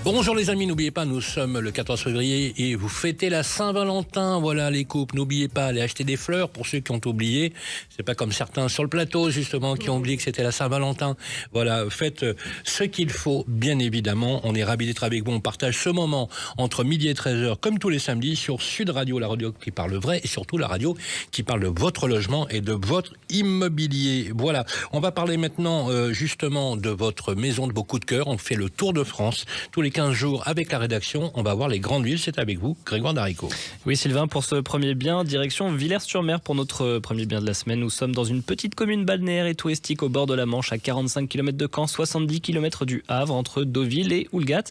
Bonjour les amis, n'oubliez pas, nous sommes le 14 février et vous fêtez la Saint-Valentin. Voilà les couples, n'oubliez pas, allez acheter des fleurs pour ceux qui ont oublié. C'est pas comme certains sur le plateau justement qui ont oublié que c'était la Saint-Valentin. Voilà, faites ce qu'il faut, bien évidemment. On est ravis d'être avec vous, on partage ce moment entre midi et 13h comme tous les samedis sur Sud Radio, la radio qui parle vrai et surtout la radio qui parle de votre logement et de votre immobilier. Voilà, on va parler maintenant justement de votre maison, de vos coups de cœur. On fait le tour de France tous les 15 jours avec la rédaction. On va voir les grandes villes. C'est avec vous, Grégoire Darico. Oui, Sylvain, pour ce premier bien, direction Villers-sur-Mer pour notre premier bien de la semaine. Nous sommes dans une petite commune balnéaire et touristique au bord de la Manche, à 45 km de Caen, 70 km du Havre, entre Deauville et Houlgat.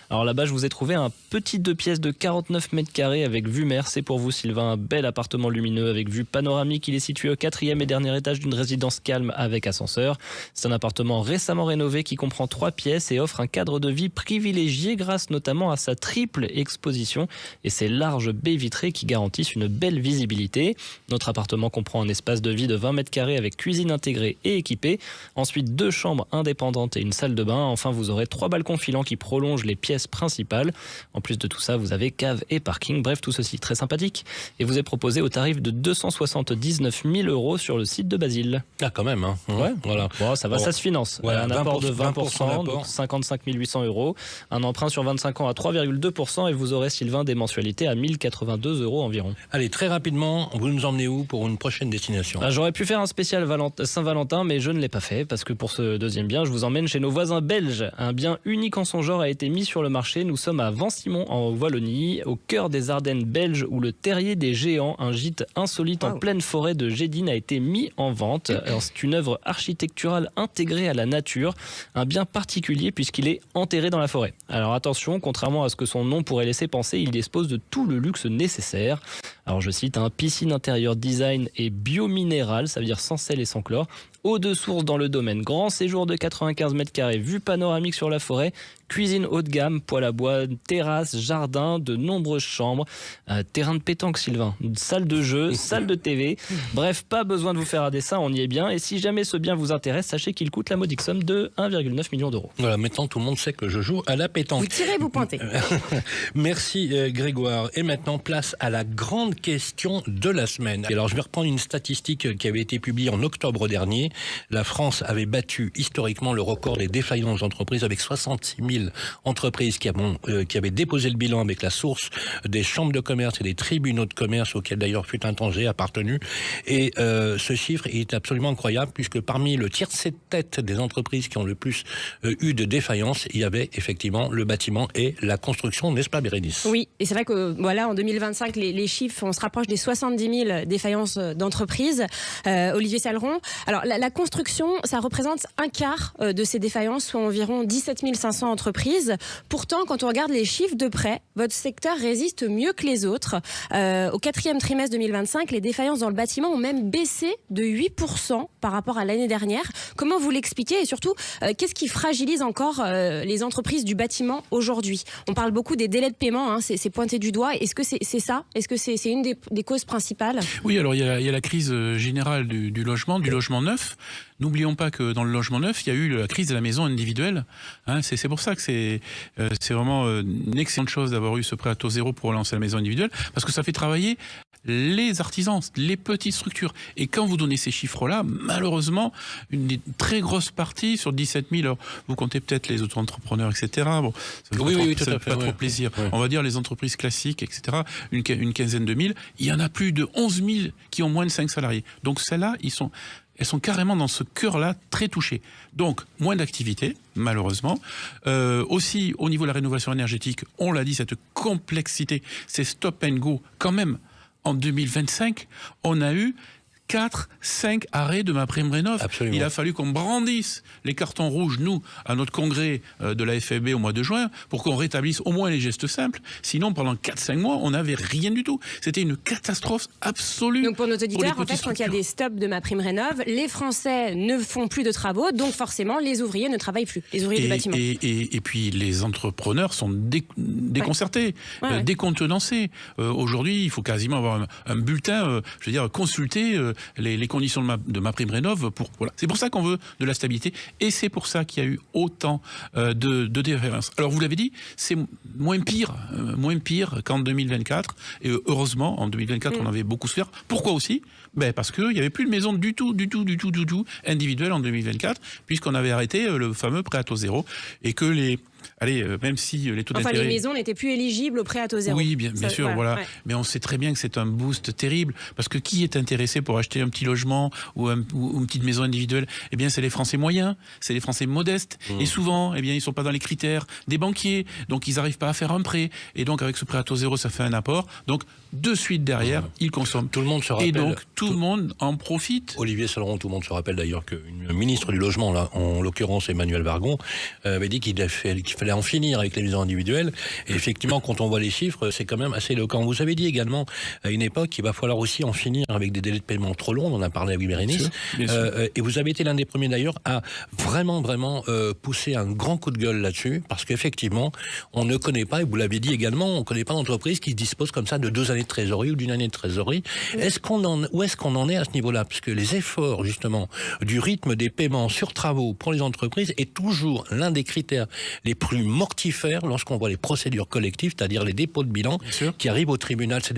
Alors là-bas, je vous ai trouvé un petit 2 pièces de 49 mètres carrés avec vue mer. C'est pour vous, Sylvain, un bel appartement lumineux avec vue panoramique. Il est situé au 4e et dernier étage d'une résidence calme avec ascenseur. C'est un appartement récemment rénové qui comprend 3 pièces et offre un cadre de vie privilégié grâce notamment à sa triple exposition et ses larges baies vitrées qui garantissent une belle visibilité. Notre appartement comprend un espace de vie de 20 mètres carrés avec cuisine intégrée et équipée. Ensuite, 2 chambres indépendantes et une salle de bain. Enfin, vous aurez 3 balcons filants qui prolongent les pièces principales. En plus de tout ça, vous avez cave et parking. Bref, tout ceci très sympathique. Et vous est proposé au tarif de 279 000 € sur le site de Basile. Ah, quand même, hein. Ouais, voilà. Bon, ça va, ça se finance. Voilà, un apport de 20%, donc 55 800 €. Un emprunt sur 25 ans à 3,2% et vous aurez, Sylvain, des mensualités à 1082 € environ. Allez, très rapidement, vous nous emmenez où pour une prochaine destination? J'aurais pu faire un spécial Saint-Valentin, mais je ne l'ai pas fait parce que pour ce deuxième bien, je vous emmène chez nos voisins belges. Un bien unique en son genre a été mis sur le marché. Nous sommes à Vent-Simon, en Wallonie, au cœur des Ardennes belges, où le terrier des géants, un gîte insolite en pleine forêt de Gédine, a été mis en vente. C'est une œuvre architecturale intégrée à la nature, un bien particulier puisqu'il est enterré dans la forêt. Alors attention, contrairement à ce que son nom pourrait laisser penser, il dispose de tout le luxe nécessaire. Alors je cite, un piscine intérieure design et biominéral, ça veut dire sans sel et sans chlore. Eau de source dans le domaine, grand séjour de 95 mètres carrés, vue panoramique sur la forêt, cuisine haut de gamme, poêle à bois, terrasse, jardin, de nombreuses chambres, terrain de pétanque, Sylvain, salle de jeu, salle de TV. Bref, pas besoin de vous faire un dessin, on y est bien. Et si jamais ce bien vous intéresse, sachez qu'il coûte la modique somme de 1,9 million €. Voilà, maintenant tout le monde sait que je joue à la pétanque. Vous tirez, vous pointez. Merci Grégoire. Et maintenant, place à la grande question de la semaine. Alors, je vais reprendre une statistique qui avait été publiée en octobre dernier. la France avait battu historiquement le record des défaillances d'entreprises avec 66 000 entreprises qui avaient déposé le bilan avec la source des chambres de commerce et des tribunaux de commerce auxquels d'ailleurs fut un temps j'ai appartenu. Et ce chiffre est absolument incroyable puisque parmi le tiers de tête des entreprises qui ont le plus eu de défaillances, il y avait effectivement le bâtiment et la construction, n'est-ce pas Bérénice ? Oui, et c'est vrai que voilà, en 2025, les chiffres, on se rapproche des 70 000 défaillances d'entreprises. Olivier Saleron, alors la construction, ça représente un quart de ces défaillances, soit environ 17 500 entreprises. Pourtant, quand on regarde les chiffres de près, votre secteur résiste mieux que les autres. Au 4e trimestre 2025, les défaillances dans le bâtiment ont même baissé de 8% par rapport à l'année dernière. Comment vous l'expliquez et surtout, qu'est-ce qui fragilise encore les entreprises du bâtiment aujourd'hui ? On parle beaucoup des délais de paiement, hein, c'est pointé du doigt. Est-ce que c'est ça ? Est-ce que c'est une des causes principales ? Oui, alors il y a la crise générale du logement neuf. N'oublions pas que dans le logement neuf, il y a eu la crise de la maison individuelle. Hein, c'est pour ça que c'est vraiment une excellente chose d'avoir eu ce prêt à taux zéro pour relancer la maison individuelle, parce que ça fait travailler les artisans, les petites structures. Et quand vous donnez ces chiffres-là, malheureusement, une très grosse partie sur 17 000, alors vous comptez peut-être les auto-entrepreneurs, etc. Bon, ça fait pas trop plaisir. Ouais. On va dire les entreprises classiques, etc. Une quinzaine de mille. Il y en a plus de 11 000 qui ont moins de 5 salariés. Donc celles-là, elles sont carrément dans ce cœur-là très touchées. Donc, moins d'activité, malheureusement. Aussi, au niveau de la rénovation énergétique, on l'a dit, cette complexité, c'est stop and go. Quand même, en 2025, on a eu 4-5 arrêts de MaPrimeRénov'. Absolument. Il a fallu qu'on brandisse les cartons rouges, nous, à notre congrès de la FFB au mois de juin, pour qu'on rétablisse au moins les gestes simples. Sinon, pendant 4-5 mois, on n'avait rien du tout. C'était une catastrophe absolue. Donc pour nos auditeurs, en fait, quand il y a des stops de MaPrimeRénov', les Français ne font plus de travaux, donc forcément, les ouvriers ne travaillent plus, les ouvriers du bâtiment. Et puis, les entrepreneurs sont déconcertés, décontenancés. Aujourd'hui, il faut quasiment avoir un bulletin, je veux dire, consulter les conditions de MaPrimeRénov'. Voilà. C'est pour ça qu'on veut de la stabilité et c'est pour ça qu'il y a eu autant de défaillances. Alors vous l'avez dit, c'est moins pire qu'en 2024 et heureusement en 2024 on avait beaucoup souffert. Pourquoi aussi ? Parce qu'il n'y avait plus de maison du tout individuelle en 2024 puisqu'on avait arrêté le fameux prêt à taux zéro et que même si les taux d'intérêt... les maisons n'étaient plus éligibles au prêt à taux zéro. Oui, bien sûr, voilà. Ouais. Mais on sait très bien que c'est un boost terrible, parce que qui est intéressé pour acheter un petit logement ou une petite maison individuelle ? Eh bien, c'est les Français moyens, c'est les Français modestes. Et souvent, eh bien, ils ne sont pas dans les critères des banquiers, donc ils n'arrivent pas à faire un prêt. Et donc, avec ce prêt à taux zéro, ça fait un apport. Donc, de suite derrière, ils consomment. Tout le monde se rappelle. Et donc, tout le monde en profite. Olivier Saleron, tout le monde se rappelle d'ailleurs qu'une ministre du Logement, là, en l'occurrence Emmanuel Vargon, avait dit qu'il fallait en finir avec les maisons individuelles. Et effectivement, quand on voit les chiffres, c'est quand même assez éloquent. Vous avez dit également, à une époque, qu'il va falloir aussi en finir avec des délais de paiement trop longs. On en a parlé avec Bérénice. Et vous avez été l'un des premiers d'ailleurs à vraiment pousser un grand coup de gueule là-dessus, parce qu'effectivement, on ne connaît pas, et vous l'avez dit également, on ne connaît pas d'entreprise qui dispose comme ça de 2 années de trésorerie ou d'une année de trésorerie. Où est-ce qu'on en est à ce niveau-là ? Parce que les efforts, justement, du rythme des paiements sur travaux pour les entreprises est toujours l'un des critères les plus mortifères lorsqu'on voit les procédures collectives, c'est-à-dire les dépôts de bilan qui arrivent au tribunal. C'est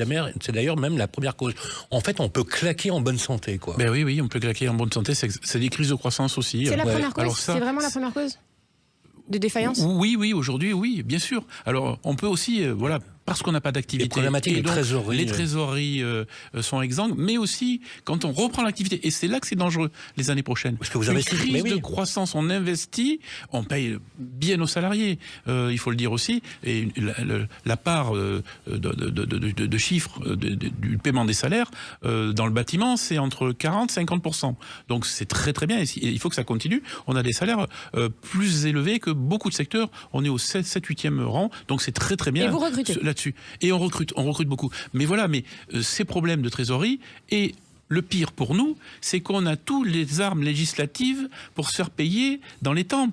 d'ailleurs même la première cause. En fait, on peut claquer en bonne santé, quoi. Oui, on peut claquer en bonne santé. C'est des crises de croissance aussi. C'est la première cause. Alors c'est vraiment la première cause de défaillance ? Oui, aujourd'hui, oui, bien sûr. Alors, on peut aussi, parce qu'on n'a pas d'activité. Les problématiques de trésorerie. Les trésoreries sont exsangues, mais aussi quand on reprend l'activité. Et c'est là que c'est dangereux les années prochaines. Parce que vous avez une crise de croissance, on investit, on paye bien nos salariés. Il faut le dire aussi. Et la part de chiffres du paiement des salaires dans le bâtiment, c'est entre 40 et 50%. Donc c'est très très bien. Et il faut que ça continue. On a des salaires plus élevés que beaucoup de secteurs. On est au 7-8e rang. Donc c'est très très bien. Et vous recrutez là-dessus. Et on recrute beaucoup. Mais voilà, ces problèmes de trésorerie, et le pire pour nous, c'est qu'on a toutes les armes législatives pour se faire payer dans les temps.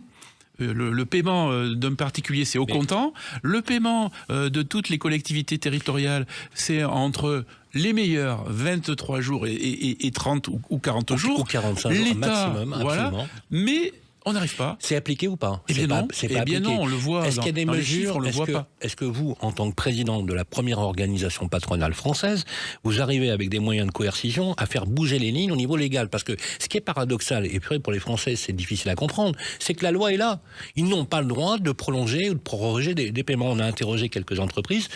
Le paiement d'un particulier, c'est au comptant. Le paiement de toutes les collectivités territoriales, c'est entre les meilleurs 23 jours et 30 ou 40 jours. Ou 45 jours maximum, voilà. absolument. Mais On n'arrive pas. C'est appliqué ou pas? Eh bien non. C'est Eh pas bien appliqué. non, on le voit Est-ce qu'il y a des dans les mesures? chiffres, on le voit pas. Est-ce que vous, en tant que président de la première organisation patronale française, vous arrivez avec des moyens de coercition à faire bouger les lignes au niveau légal? Parce que ce qui est paradoxal, et pour les Français c'est difficile à comprendre, c'est que la loi est là. Ils n'ont pas le droit de prolonger ou de proroger des paiements. On a interrogé quelques entreprises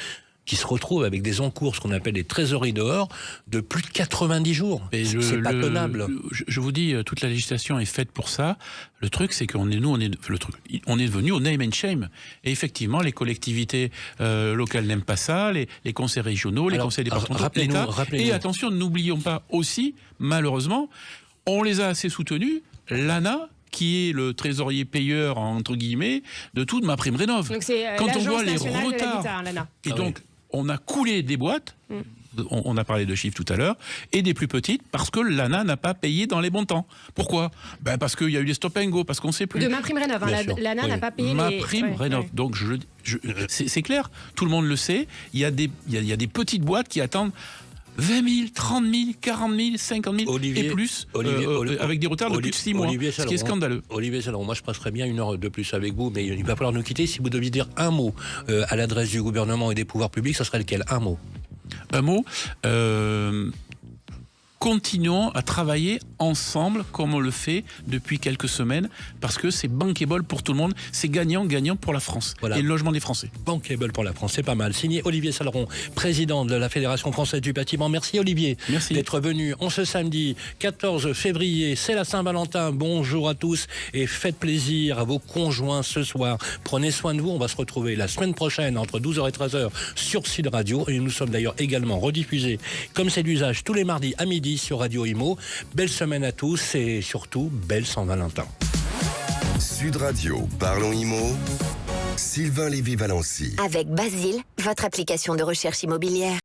qui se retrouvent avec des encours, ce qu'on appelle des trésoreries dehors, de plus de 90 jours. C'est pas tenable. Je vous dis, toute la législation est faite pour ça. Le truc, c'est qu'on est devenu au name and shame. Et effectivement, les collectivités locales n'aiment pas ça, les conseils régionaux, les conseils départementaux, l'État. Et attention, n'oublions pas aussi, malheureusement, on les a assez soutenus, l'ANA, qui est le trésorier payeur, entre guillemets, de toute MaPrimeRénov'. Donc c'est quand on voit les nationale de retards, l'habitat, l'ANA. et donc on a coulé des boîtes, on a parlé de chiffres tout à l'heure, et des plus petites, parce que l'ANA n'a pas payé dans les bons temps. Pourquoi? Parce qu'il y a eu des stop and go, parce qu'on ne sait plus. De MaPrimeRénov', l'ANA n'a pas payé MaPrimeRénov'. Donc c'est clair, tout le monde le sait, il y a des petites boîtes qui attendent 20 000, 30 000, 40 000, 50 000 et plus, avec des retards de plus de 6 mois, ce qui est scandaleux. Olivier Salleron, moi je passerais bien 1 heure de plus avec vous, mais il va falloir nous quitter. Si vous deviez dire un mot à l'adresse du gouvernement et des pouvoirs publics, ça serait lequel? Un mot. Un mot. Continuons à travailler ensemble comme on le fait depuis quelques semaines, parce que c'est bankable pour tout le monde, c'est gagnant pour la France et le logement des Français. Bankable pour la France, c'est pas mal. Signé Olivier Salleron, président de la Fédération française du bâtiment. Merci Olivier d'être venu. On ce samedi 14 février, c'est la Saint-Valentin. Bonjour à tous et faites plaisir à vos conjoints ce soir. Prenez soin de vous, on va se retrouver la semaine prochaine entre 12h et 13h sur Sud Radio, et nous sommes d'ailleurs également rediffusés, comme c'est l'usage, tous les mardis à midi sur Radio Imo. Belle semaine à tous et surtout, belle Saint-Valentin. Sud Radio, parlons Imo. Sylvain Lévy-Valency. Avec Basile, votre application de recherche immobilière.